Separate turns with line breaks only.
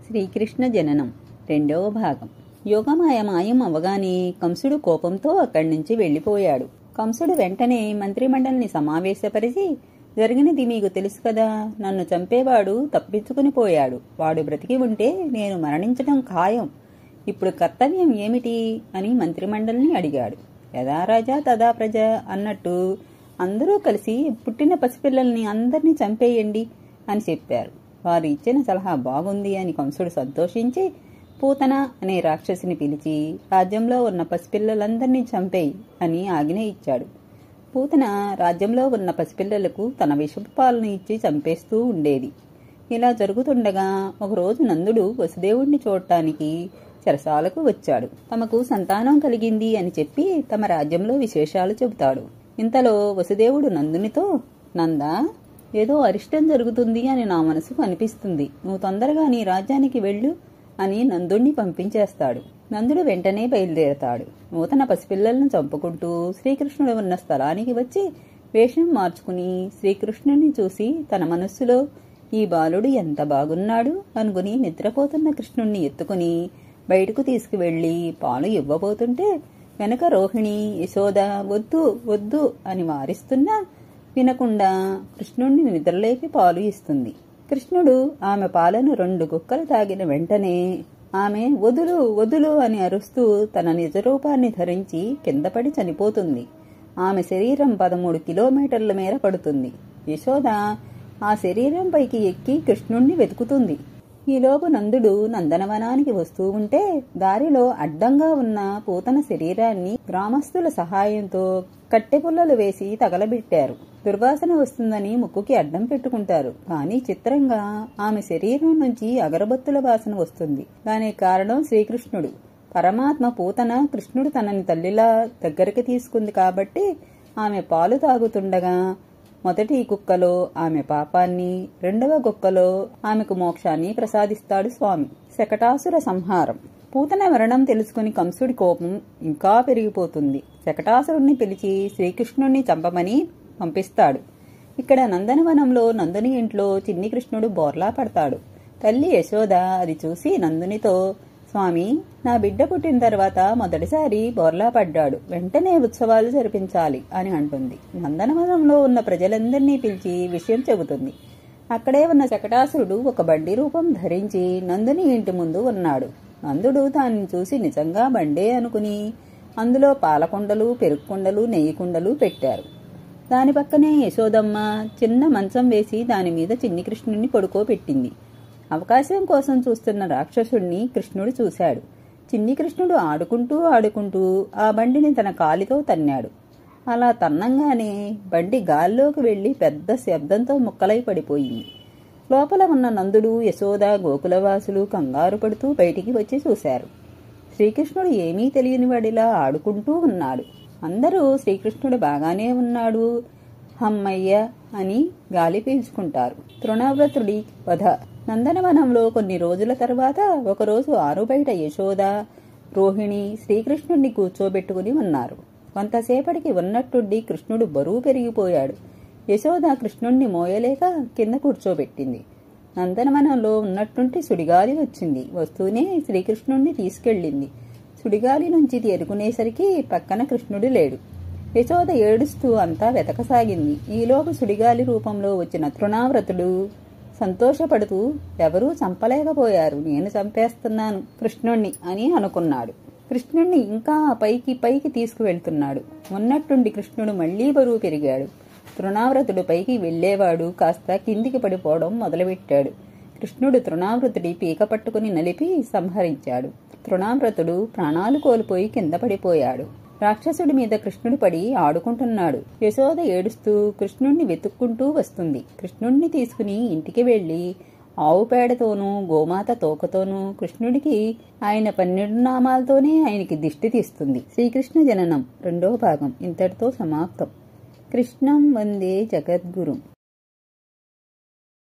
శ్రీకృష్ణ జననం రెండవ భాగం. యోగమాయ మాయం అవగానే కంసుడు కోపంతో అక్కడి నుంచి వెళ్లిపోయాడు. కంసుడు వెంటనే మంత్రిమండలిని సమావేశపరిచి, జరిగినది మీకు తెలుసు కదా, నన్ను చంపేవాడు తప్పించుకుని పోయాడు. వాడు బ్రతికి ఉంటే నేను మరణించడం ఖాయం. ఇప్పుడు కర్తవ్యం ఏమిటి అని మంత్రిమండలిని అడిగాడు. యథా రాజా తదా ప్రజ అన్నట్టు అందరూ కలిసి పుట్టిన పసిపిల్లల్ని అందరినీ చంపేయండి అని చెప్పారు. వారు ఇచ్చిన సలహా బాగుంది అని కంసుడు సంతోషించి పూతన అనే రాక్షసిని పిలిచి రాజ్యంలో ఉన్న పసిపిల్లలందరినీ చంపేయి అని ఆజ్ఞ ఇచ్చాడు. పూతన రాజ్యంలో ఉన్న పసిపిల్లలకు తన విషపు పాలను ఇచ్చి చంపేస్తూ ఉండేది. ఇలా జరుగుతుండగా ఒకరోజు నందుడు వసుదేవుడిని చూడటానికి చెరసాలకు వచ్చాడు. తమకు సంతానం కలిగింది అని చెప్పి తమ రాజ్యంలో విశేషాలు చెబుతాడు. ఇంతలో వసుదేవుడు నందునితో, నందా, ఏదో అరిష్టం జరుగుతుంది అని నా మనసుకు అనిపిస్తుంది. నువ్వు తొందరగా నీ రాజ్యానికి వెళ్ళు అని నందుణ్ణి పంపించేస్తాడు. నందుడు వెంటనే బయలుదేరతాడు. నూతన పసిపిల్లలను చంపుకుంటూ శ్రీకృష్ణుడు ఉన్న స్థలానికి వచ్చి వేషం మార్చుకుని శ్రీకృష్ణుడిని చూసి తన మనస్సులో ఈ బాలుడు ఎంత బాగున్నాడు అనుకుని నిద్రపోతున్న కృష్ణుణ్ణి ఎత్తుకుని బయటకు తీసుకువెళ్లి పాలు ఇవ్వబోతుంటే వెనక రోహిణి యశోద వద్దు వద్దు అని వారిస్తున్నా వినకుండా కృష్ణుణ్ణి నిద్రలేపి పాలు ఇస్తుంది. కృష్ణుడు ఆమె పాలను 2 గుక్కలు తాగిన వెంటనే ఆమె వదులు వదులు అని అరుస్తూ తన నిజరూపాన్ని ధరించి కిందపడి చనిపోతుంది. ఆమె శరీరం 13 కిలోమీటర్ల మేర పడుతుంది. యశోద ఆ శరీరం పైకి ఎక్కి కృష్ణుణ్ణి వెతుకుతుంది. ఈలోపు నందుడు నందనవనానికి వస్తూ ఉంటే దారిలో అడ్డంగా ఉన్న పూతన శరీరాన్ని గ్రామస్తుల సహాయంతో కట్టెపుల్లలు వేసి తగలబెట్టారు. దుర్వాసన వస్తుందని ముక్కుకి అడ్డం పెట్టుకుంటారు. కానీ చిత్రంగా ఆమె శరీరం నుంచి అగరబత్తుల వాసన వస్తుంది. దానికి కారణం శ్రీకృష్ణుడు. పరమాత్మ పూతన కృష్ణుడు తనని తల్లిలా దగ్గరికి తీసుకుంది కాబట్టి ఆమె పాలు తాగుతుండగా మొదటి కుక్కలో ఆమె పాపాన్ని, రెండవ కుక్కలో ఆమెకు మోక్షాన్ని ప్రసాదిస్తాడు స్వామి. శకటాసుర సంహారం. పూతన మరణం తెలుసుకుని కంసుడి కోపం ఇంకా పెరిగిపోతుంది. శకటాసురుణ్ణి పిలిచి శ్రీకృష్ణుణ్ణి చంపమని పంపిస్తాడు. ఇక్కడ నందనవనంలో నందుని ఇంట్లో చిన్ని కృష్ణుడు బోర్లా పడతాడు. తల్లి యశోద అది చూసి నందునితో, స్వామి, నా బిడ్డ పుట్టిన తర్వాత మొదటిసారి బోర్లా పడ్డాడు, వెంటనే ఉత్సవాలు జరిపించాలి అని అంటుంది. నందనవనంలో ఉన్న ప్రజలందరినీ పిలిచి విషయం చెబుతుంది. అక్కడే ఉన్న శకటాసురుడు ఒక బండి రూపం ధరించి నందుని ఇంటి ముందు ఉన్నాడు. నందుడు దానిని చూసి నిజంగా బండే అనుకుని అందులో పాలకుండలు, పెరుగుకుండలు, నెయ్యి కుండలు పెట్టారు. దాని పక్కనే యశోదమ్మ చిన్న మంచం వేసి దాని మీద చిన్ని కృష్ణుడిని పడుకోబెట్టింది. అవకాశం కోసం చూస్తున్న రాక్షసుడిని కృష్ణుడు చూశాడు. చిన్ని కృష్ణుడు ఆడుకుంటూ ఆ బండిని తన కాలితో తన్నాడు. అలా తన్నంగానే బండి గాల్లోకి వెళ్లి పెద్ద శబ్దంతో ముక్కలై పడిపోయింది. లోపల ఉన్న నందుడు, యశోద, గోకులవాసులు కంగారు పడుతూ బయటికి వచ్చి చూశారు. శ్రీకృష్ణుడు ఏమీ తెలియనివాడిలా ఆడుకుంటూ ఉన్నాడు. అందరూ శ్రీకృష్ణుడు బాగానే ఉన్నాడు, హమ్మయ్య అని గాలి పీల్చుకుంటారు. తృణవ్రతుడి వధ. నందనవనంలో కొన్ని రోజుల తర్వాత ఒకరోజు ఆరుబయట యశోద, రోహిణి శ్రీకృష్ణుడిని కూర్చోబెట్టుకుని ఉన్నారు. కొంతసేపటికి ఉన్నట్టుండి కృష్ణుడు బరువు పెరిగిపోయాడు. యశోద కృష్ణుణ్ణి మోయలేక కింద కూర్చోబెట్టింది. నందనవనంలో ఉన్నట్టుండి సుడిగాలి వచ్చింది. వస్తూనే శ్రీకృష్ణుణ్ణి తీసుకెళ్ళింది. సుడిగాలి నుంచి తేరుకునేసరికి పక్కన కృష్ణుడు లేడు. యశోద ఏడుస్తూ అంతా వెతకసాగింది. ఈలోపు సుడిగాలి రూపంలో వచ్చిన తృణవ్రతుడు సంతోషపడుతూ, ఎవరూ చంపలేకపోయారు, నేను చంపేస్తున్నాను కృష్ణుణ్ణి అని అనుకున్నాడు. కృష్ణుణ్ణి ఇంకా పైకి తీసుకువెళ్తున్నాడు. ఉన్నట్టుండి కృష్ణుడు మళ్లీ బరువు పెరిగాడు. తృణవ్రతుడు పైకి వెళ్లేవాడు కాస్త కిందికి పడిపోవడం మొదలుపెట్టాడు. కృష్ణుడు తృణవ్రతుడి పీక పట్టుకుని నలిపి సంహరించాడు. తృణవ్రతుడు ప్రాణాలు కోల్పోయి కింద పడిపోయాడు. రాక్షసుడి మీద కృష్ణుడు పడి ఆడుకుంటున్నాడు. యశోద ఏడుస్తూ కృష్ణుణ్ణి వెతుక్కుంటూ వస్తుంది. కృష్ణుణ్ణి తీసుకుని ఇంటికి వెళ్లి ఆవు పేడతోనూ గోమాత తోకతోనూ కృష్ణుడికి ఆయన 12 నామాలతోనే ఆయనకి దిష్టి తీస్తుంది. శ్రీకృష్ణ జననం రెండో భాగం ఇంతటితో సమాప్తం. కృష్ణం వందే జగద్గురుం.